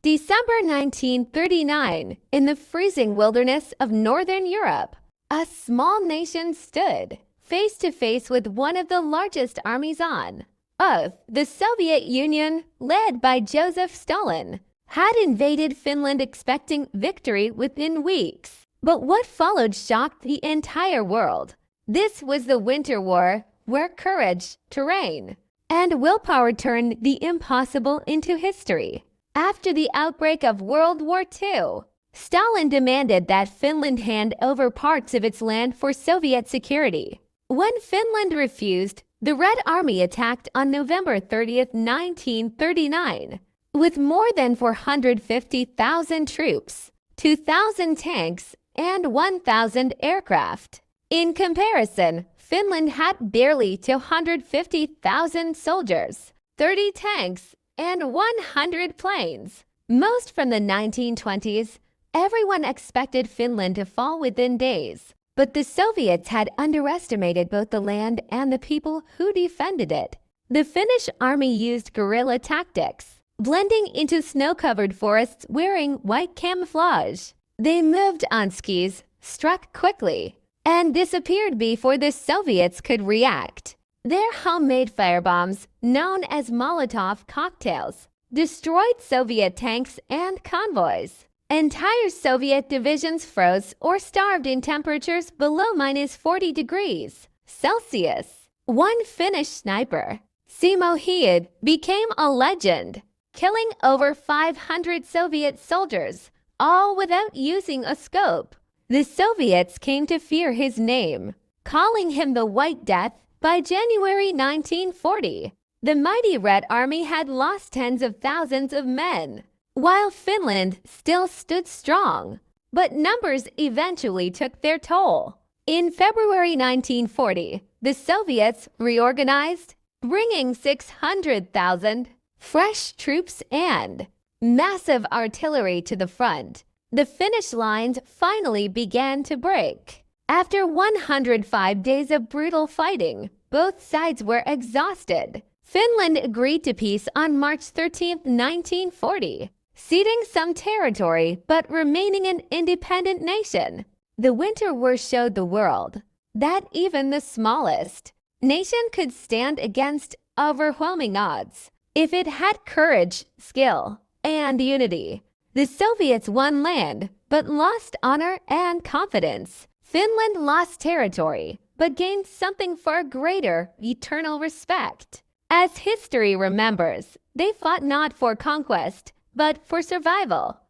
December 1939, in the freezing wilderness of Northern Europe, a small nation stood face to face with one of the largest armies on Earth. The Soviet Union, led by Joseph Stalin, had invaded Finland expecting victory within weeks. But what followed shocked the entire world. This was the Winter War, where courage, terrain, and willpower turned the impossible into history. After the outbreak of World War II, Stalin demanded that Finland hand over parts of its land for Soviet security. When Finland refused, the Red Army attacked on November 30th, 1939, with more than 450,000 troops, 2,000 tanks, and 1,000 aircraft. In comparison, Finland had barely 250,000 soldiers, 30 tanks, and 100 planes. Most from the 1920s, everyone expected Finland to fall within days. But the Soviets had underestimated both the land and the people who defended it. The Finnish army used guerrilla tactics, blending into snow-covered forests wearing white camouflage. They moved on skis, struck quickly, and disappeared before the Soviets could react. Their homemade firebombs, known as Molotov cocktails, destroyed Soviet tanks and convoys. Entire Soviet divisions froze or starved in temperatures below -40 degrees Celsius. One Finnish sniper, Simo Hayha, became a legend, killing over 500 Soviet soldiers, all without using a scope. The Soviets came to fear his name, calling him the White Death. By January 1940, the mighty Red Army had lost tens of thousands of men, while Finland still stood strong. But numbers eventually took their toll. In February 1940, the Soviets reorganized, bringing 600,000 fresh troops and massive artillery to the front. The Finnish lines finally began to break. After 105 days of brutal fighting, both sides were exhausted. Finland agreed to peace on March 13, 1940, ceding some territory but remaining an independent nation. The Winter War showed the world that even the smallest nation could stand against overwhelming odds if it had courage, skill, and unity. The Soviets won land but lost honor and confidence. Finland lost territory, but gained something far greater, eternal respect. As history remembers, they fought not for conquest, but for survival.